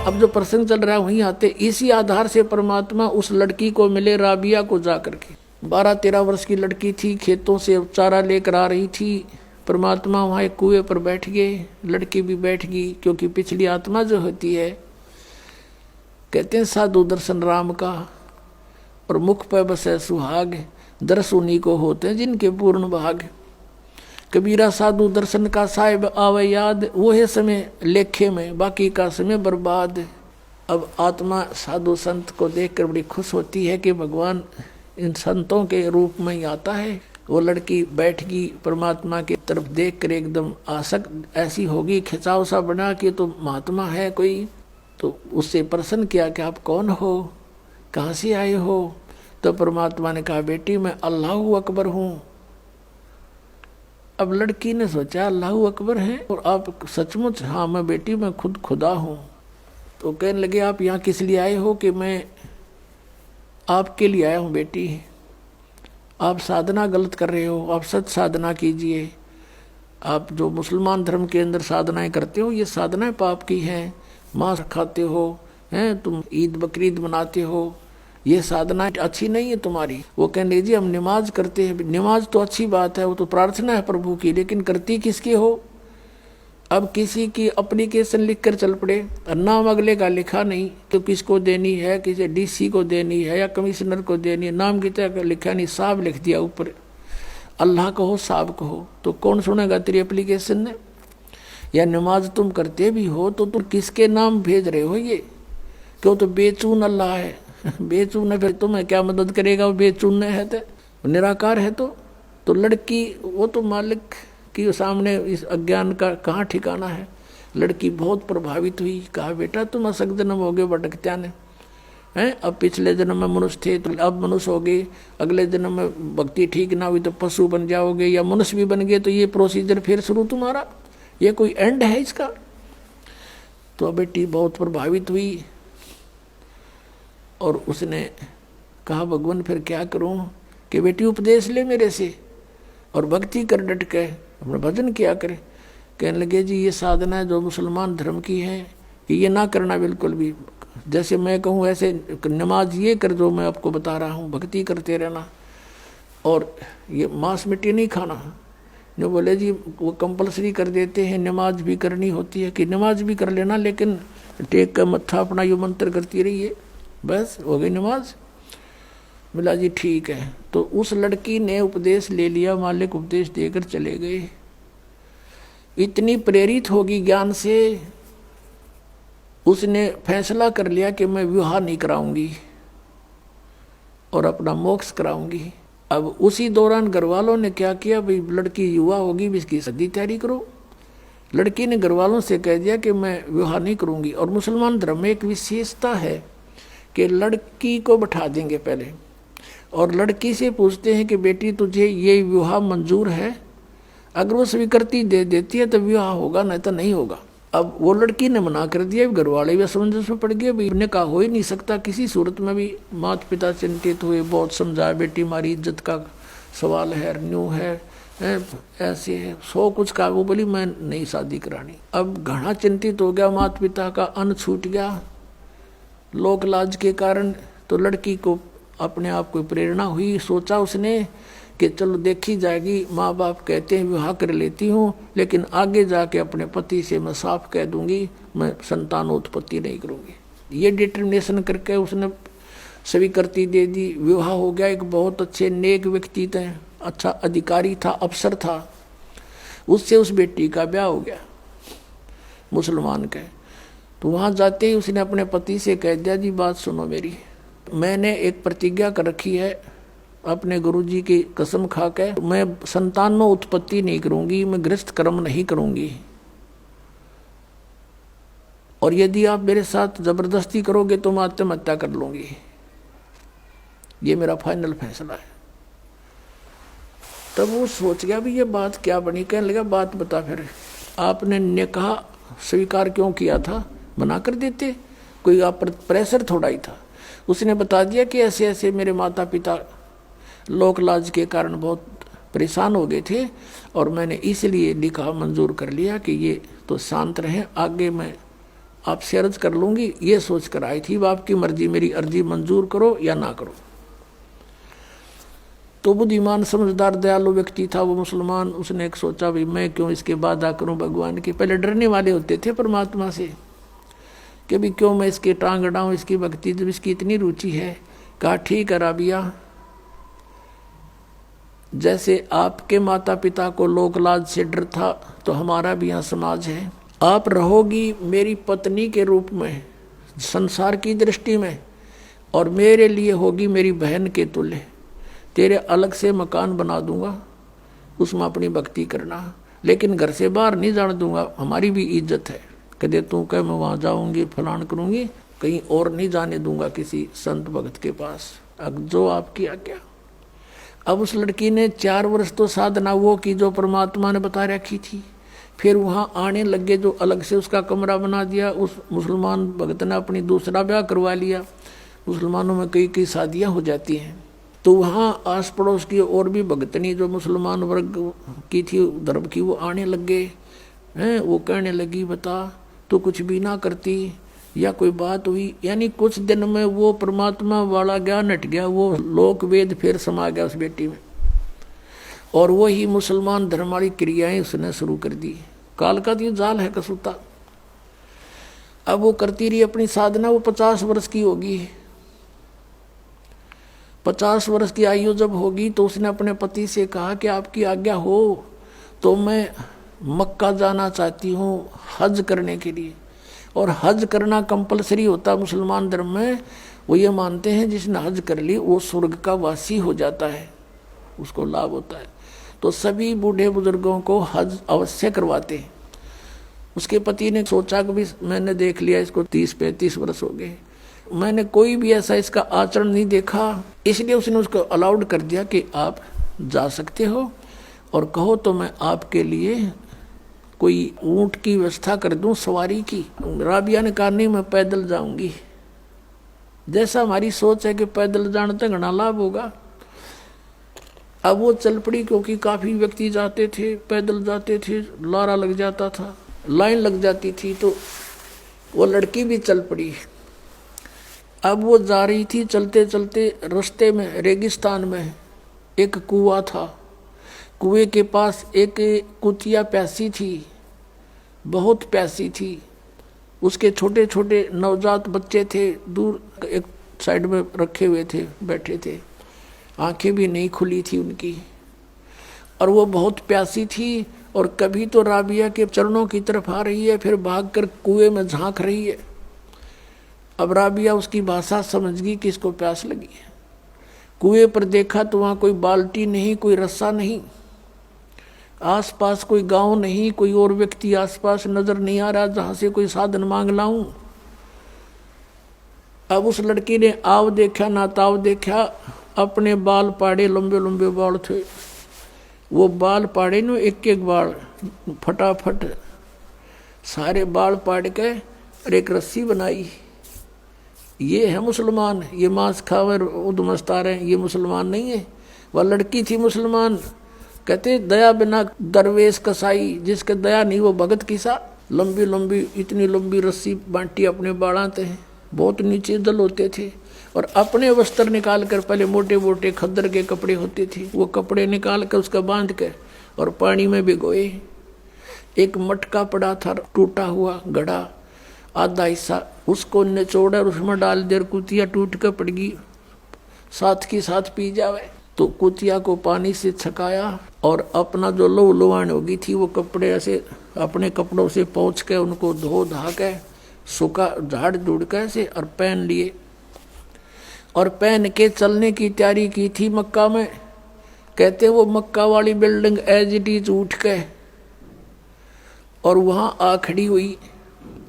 अब जो प्रसंग चल रहा है वहीं आते, इसी आधार से परमात्मा उस लड़की को मिले राबिया को जाकर के। 12-13 वर्ष की लड़की थी, खेतों से चारा लेकर आ रही थी। परमात्मा वहाँ एक कुएं पर बैठ गए, लड़की भी बैठ गई, क्योंकि पिछली आत्मा जो होती है, कहते हैं साधु दर्शन राम का, और मुख पर बसे सुहाग, दर्श उन्हीं को होते हैं जिनके पूर्ण भाग। कबीरा साधु दर्शन का साहिब आवे याद, वो है समय लेखे में, बाकी का समय बर्बाद। अब आत्मा साधु संत को देखकर बड़ी खुश होती है कि भगवान इन संतों के रूप में ही आता है। वो लड़की बैठ गई, परमात्मा की तरफ देखकर एकदम आसक्त ऐसी होगी, खिंचाव सा बना कि तो महात्मा है कोई। तो उससे प्रश्न किया कि आप कौन हो, कहाँ से आए हो? तो परमात्मा ने कहा, बेटी मैं अल्लाह अकबर हूँ। अब लड़की ने सोचा अल्लाह अकबर है और आप सचमुच? हाँ मैं बेटी, मैं खुद खुदा हूँ। तो कहने लगे आप यहाँ किस लिए आए हो? कि मैं आपके लिए आया हूँ बेटी, आप साधना गलत कर रहे हो, आप सच साधना कीजिए। आप जो मुसलमान धर्म के अंदर साधनाएं करते हो, ये साधनाएं पाप की हैं। मांस खाते हो, हैं तुम, ईद बकरीद मनाते हो, ये साधना अच्छी नहीं है तुम्हारी। वो कहने लगे जी हम नमाज करते हैं। नमाज तो अच्छी बात है, वो तो प्रार्थना है प्रभु की, लेकिन करती किसकी हो? अब किसी की एप्लीकेशन लिख कर चल पड़े, नाम अगले का लिखा नहीं, तो किसको देनी है? किसी डीसी को देनी है या कमिश्नर को देनी है, नाम की तरह लिखा नहीं, साहब लिख दिया ऊपर, अल्लाह कहो साहब कहो, तो कौन सुनेगा तेरी एप्लीकेशन ने? या नमाज तुम करते भी हो तो तुम किसके नाम भेज रहे हो? ये क्यों? तो बेचून अल्लाह है, बेचून है, फिर तुम्हें क्या मदद करेगा? वो बेचून है तो निराकार है। तो लड़की वो तो मालिक के सामने इस अज्ञान का कहाँ ठिकाना है। लड़की बहुत प्रभावित हुई, कहा बेटा तुम असक जन्म हो गए भटकत्या ने, हैं? अब पिछले जन्म में मनुष्य थे तो अब मनुष्य हो गए, अगले जन्म में भक्ति ठीक ना हुई तो पशु बन जाओगे, या मनुष्य भी बन गए तो ये प्रोसीजर फिर शुरू तुम्हारा, ये कोई एंड है इसका? तो बेटी बहुत प्रभावित हुई और उसने कहा भगवान फिर क्या करूं? कि बेटी उपदेश ले मेरे से और भक्ति कर डट के, अपना भजन किया करे। कहने लगे जी ये साधना है जो मुसलमान धर्म की है, कि ये ना करना बिल्कुल भी। जैसे मैं कहूँ ऐसे नमाज ये कर जो मैं आपको बता रहा हूँ, भक्ति करते रहना, और ये मांस मिट्टी नहीं खाना। जो बोले जी वो कंपलसरी कर देते हैं, नमाज भी करनी होती है, कि नमाज भी कर लेना लेकिन टेक का मत्था अपना यो मंत्र करती रहिए, बस हो गई नमाज। मिला जी ठीक है। तो उस लड़की ने उपदेश ले लिया, मालिक उपदेश देकर चले गए। इतनी प्रेरित होगी ज्ञान से, उसने फैसला कर लिया कि मैं विवाह नहीं कराऊंगी और अपना मोक्ष कराऊंगी। अब उसी दौरान घर वालों ने क्या किया, भाई लड़की युवा होगी, इसकी शादी तैयारी करो। लड़की ने घर वालों से कह दिया कि मैं विवाह नहीं करूंगी। और मुसलमान धर्म में एक विशेषता है कि लड़की को बैठा देंगे पहले और लड़की से पूछते हैं कि बेटी तुझे ये विवाह मंजूर है? अगर वो स्वीकृति दे देती है तो विवाह होगा, नहीं तो नहीं होगा। अब वो लड़की ने मना कर दिया, घर वाले भी असमंजस में पड़ गए, भाई ने कहा हो ही नहीं सकता किसी सूरत में भी। माता पिता चिंतित हुए, बहुत समझाया, बेटी हमारी इज्जत का सवाल है, न्यू है, ऐसे है, 100 कुछ का। वो बोली मैं नहीं शादी करानी। अब घना चिंतित हो गया, माता पिता का अन्न छूट गया लोक लाज के कारण। तो लड़की को अपने आप को प्रेरणा हुई, सोचा उसने कि चलो देखी जाएगी, माँ बाप कहते हैं विवाह कर लेती हूँ, लेकिन आगे जाके अपने पति से मैं साफ कह दूंगी मैं संतानोत्पत्ति नहीं करूँगी। ये डिटर्मिनेशन करके उसने स्वीकृति दे दी। विवाह हो गया। एक बहुत अच्छे नेक व्यक्ति थे, अच्छा अधिकारी था, अफसर था, उससे उस बेटी का ब्याह हो गया मुसलमान के। तो वहाँ जाते ही उसने अपने पति से कह दिया जी बात सुनो मेरी, मैंने एक प्रतिज्ञा कर रखी है अपने गुरुजी की कसम खा के, मैं संतानों उत्पत्ति नहीं करूंगी, मैं गृहस्थ कर्म नहीं करूंगी, और यदि आप मेरे साथ जबरदस्ती करोगे तो मैं आत्महत्या कर लूंगी। ये मेरा फाइनल फैसला है। तब वो सोच गया भी ये बात क्या बनी। कहने लगा बात बता, फिर आपने निकाह स्वीकार क्यों किया था? मना कर देते, कोई आप पर प्रेशर थोड़ा ही था। उसने बता दिया कि ऐसे ऐसे मेरे माता पिता लोक लाज के कारण बहुत परेशान हो गए थे, और मैंने इसलिए निकाह मंजूर कर लिया कि ये तो शांत रहें, आगे मैं आपसे अर्ज कर लूँगी, ये सोच कर आई थी। आपकी मर्जी, मेरी अर्जी मंजूर करो या ना करो। तो बुद्धिमान समझदार दयालु व्यक्ति था वो मुसलमान। उसने एक सोचा, भाई मैं क्यों इसके वादा करूं भगवान के। पहले डरने वाले होते थे परमात्मा से कि भी क्यों मैं इसके टांग अड़ाऊं, इसकी भक्ति जब इसकी इतनी रुचि है। कहा ठीक है राबिया, जैसे आपके माता पिता को लोक लाज से डर था तो हमारा भी यहाँ समाज है। आप रहोगी मेरी पत्नी के रूप में संसार की दृष्टि में, और मेरे लिए होगी मेरी बहन के तुल्य। तेरे अलग से मकान बना दूंगा, उसमें अपनी भक्ति करना, लेकिन घर से बाहर नहीं जाने दूंगा, हमारी भी इज्जत है। कदे तू कह मैं वहाँ जाऊंगी फलान करूंगी, कहीं और नहीं जाने दूंगा किसी संत भक्त के पास। अब जो आपकी आज्ञा। अब उस लड़की ने 4 वर्ष तो साधना वो की जो परमात्मा ने बता रखी थी। फिर वहाँ आने लगे, जो अलग से उसका कमरा बना दिया। उस मुसलमान भक्त ने अपनी दूसरा ब्याह करवा लिया। मुसलमानों में कई कई शादियाँ हो जाती हैं। तो वहाँ आस पड़ोस की और भी भगतनी जो मुसलमान वर्ग की थी धर्म की, वो आने लग गए हैं। वो कहने लगी, बता तो कुछ भी ना करती या कोई बात हुई। यानी कुछ दिन में वो परमात्मा वाला ज्ञान हट गया, वो लोक वेद फिर समा गया उस बेटी में, और वही मुसलमान धर्म वाली क्रियाएं उसने शुरू कर दी। काल का ये जाल है कसूता। अब वो करती रही अपनी साधना। वो 50 वर्ष की होगी। 50 वर्ष की आयु जब होगी तो उसने अपने पति से कहा कि आपकी आज्ञा हो तो मैं मक्का जाना चाहती हूँ हज करने के लिए। और हज करना कंपलसरी होता मुसलमान धर्म में। वो ये मानते हैं जिसने हज कर ली वो स्वर्ग का वासी हो जाता है, उसको लाभ होता है। तो सभी बूढ़े बुजुर्गों को हज अवश्य करवाते हैं। उसके पति ने सोचा कि भी मैंने देख लिया इसको 30-35 वर्ष हो गए, मैंने कोई भी ऐसा इसका आचरण नहीं देखा, इसलिए उसने उसको अलाउड कर दिया कि आप जा सकते हो और कहो तो मैं आपके लिए कोई ऊंट की व्यवस्था कर दूं सवारी की। राबिया ने कहा नहीं, मैं पैदल जाऊंगी। जैसा हमारी सोच है कि पैदल जाने तक घना लाभ होगा। अब वो चल पड़ी, क्योंकि काफी व्यक्ति जाते थे, पैदल जाते थे, लारा लग जाता था, लाइन लग जाती थी, तो वो लड़की भी चल पड़ी। अब वो जा रही थी, चलते चलते रास्ते में रेगिस्तान में एक कुआं था। कुएं के पास एक कुतिया प्यासी थी, बहुत प्यासी थी। उसके छोटे छोटे नवजात बच्चे थे, दूर एक साइड में रखे हुए थे, बैठे थे, आंखें भी नहीं खुली थी उनकी, और वो बहुत प्यासी थी। और कभी तो राबिया के चरणों की तरफ आ रही है, फिर भागकर कुएं में झांक रही है। अब राबिया उसकी भाषा समझ गई कि इसको प्यास लगी है। कुएं पर देखा तो वहाँ कोई बाल्टी नहीं, कोई रस्सा नहीं, आसपास कोई गांव नहीं, कोई और व्यक्ति आसपास नजर नहीं आ रहा जहां से कोई साधन मांग लाऊं। अब उस लड़की ने आव देखा ना ताव देखा, अपने बाल पाड़े, लंबे लंबे बाल थे, वो बाल पाड़े नो एक एक बाल फटाफट सारे बाल पाड़ के और एक रस्सी बनाई। ये है मुसलमान, ये मांस खावर उदमस्ता रहे, ये मुसलमान नहीं है। वह लड़की थी मुसलमान। कहते दया बिना दरवेश कसाई, जिसके दया नहीं वो भगत किसा। लंबी लंबी इतनी लंबी रस्सी बांटी अपने बाड़ाते हैं, बहुत नीचे जल होते थे, और अपने वस्त्र निकाल कर, पहले मोटे मोटे खद्दर के कपड़े होते थे, वो कपड़े निकाल कर उसका बांध कर और पानी में भिगोए। एक मटका पड़ा था टूटा हुआ घड़ा, आधा हिस्सा उसको निचोड़ और उसमें डाल दे, कुतिया टूट कर पड़ गई, साथ की साथ पी जावे। तो कुतिया को पानी से छकाया और अपना जो लहू लुहान होगी थी वो कपड़े ऐसे अपने कपड़ों से पोंछ के उनको धो धा के सूखा झाड़ झूड़ के ऐसे और पहन लिए, और पहन के चलने की तैयारी की थी मक्का में। कहते वो मक्का वाली बिल्डिंग एज इट इज उठ के और वहाँ आ खड़ी हुई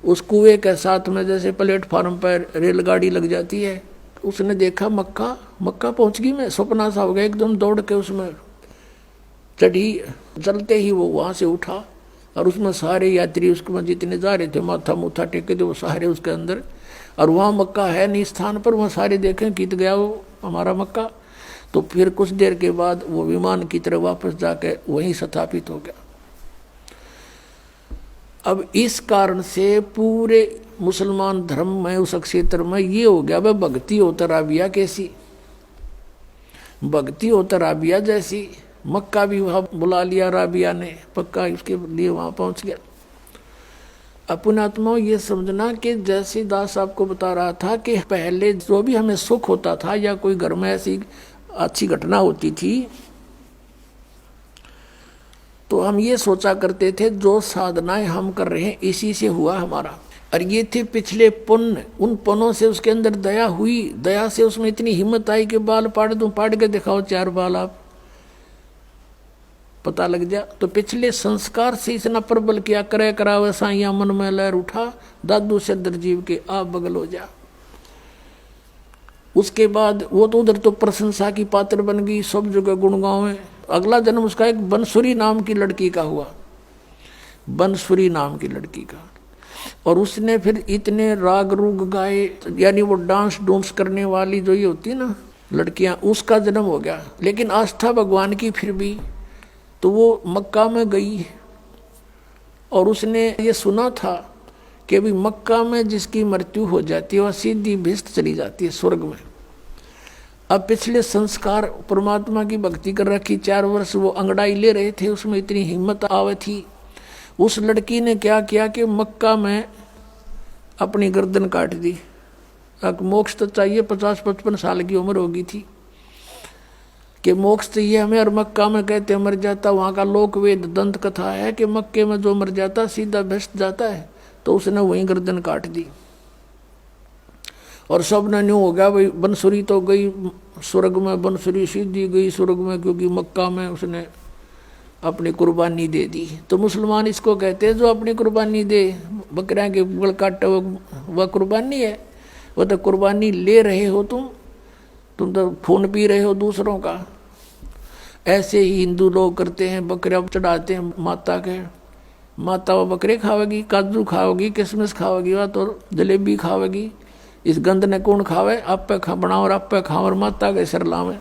उस कुएं के साथ में, जैसे प्लेटफार्म पर रेलगाड़ी लग जाती है। उसने देखा मक्का, मक्का पहुंच गई, मैं सपना सा हो गया, एकदम दौड़ के उसमें चढ़ी। चलते ही वो वहाँ से उठा और उसमें सारे यात्री उसमें जितने जा रहे थे माथा मुथा टेके थे वो सारे उसके अंदर, और वहाँ मक्का है नहीं स्थान पर, वहाँ सारे देखें कित गया वो हमारा मक्का। तो फिर कुछ देर के बाद वो विमान की तरह वापस जाके वहीं स्थापित हो गया। अब इस कारण से पूरे मुसलमान धर्म में उस क्षेत्र में ये हो गया, वह भक्ति होता राबिया कैसी, भक्ति होता राबिया जैसी। मक्का भी वहां बुला लिया राबिया ने, पक्का इसके लिए वहां पहुंच गया। अपने आत्मा ये समझना कि जैसे दास आपको बता रहा था कि पहले जो भी हमें सुख होता था या कोई घर में ऐसी अच्छी घटना होती थी तो हम ये सोचा करते थे जो साधनाएं हम कर रहे हैं इसी से हुआ हमारा। और ये थे पिछले पुण्य, उन पुण्यों से उसके अंदर दया हुई, दया से उसमें इतनी हिम्मत आई कि बाल पाड़ दूं, पाड़ के दिखाओ 4 बाल, आप पता लग जा। तो पिछले संस्कार से इतना प्रबल किया, करे करावे साइया मन में लहर उठा, दादू से दरजीव के आप बगल हो जा। उसके बाद वो तो उधर तो प्रशंसा की पात्र बन गई, सब जगह गुणगांव है। अगला जन्म उसका एक बनसुरी नाम की लड़की का हुआ, बनसुरी नाम की लड़की का। और उसने फिर इतने राग रूग गाए, यानी वो डांस डूंस करने वाली जो ये होती है ना लड़कियां, उसका जन्म हो गया। लेकिन आस्था भगवान की फिर भी, तो वो मक्का में गई और उसने ये सुना था कि अभी मक्का में जिसकी मृत्यु हो जाती है वह सीधी भिस्त चली जाती है स्वर्ग में। अब पिछले संस्कार परमात्मा की भक्ति कर रखी, 4 वर्ष वो अंगड़ाई ले रहे थे, उसमें इतनी हिम्मत आवे थी। उस लड़की ने क्या किया कि मक्का में अपनी गर्दन काट दी। अब मोक्ष तो चाहिए, 50-55 साल की उम्र होगी थी कि मोक्ष चाहिए हमें, और मक्का में कहते मर जाता, वहाँ का लोक वेद दंत कथा है कि मक्के में जो मर जाता सीधा भ्रष्ट जाता है। तो उसने वहीं गर्दन काट दी और सब ने न्यू हो गया भाई, बनसुरी तो गई स्वर्ग में, बनसुरी सीधी गई स्वर्ग में, क्योंकि मक्का में उसने अपनी कुर्बानी दे दी। तो मुसलमान इसको कहते हैं जो अपनी कुर्बानी दे, बकरियां के गल काटे वह कुर्बानी है। वह तो कुर्बानी ले रहे हो तुम तो खून पी रहे हो दूसरों का। ऐसे ही हिंदू लोग करते हैं, बकरियां चढ़ाते हैं माता के, माता वो बकरे खावेगी, काजू खाओगी, किशमिश खाओगी, वह तो जलेबी खावेगी। इस गंद ने कौन खावे, आप पे खा बनाओ और आप पे खाओ और माता के सिर लावे।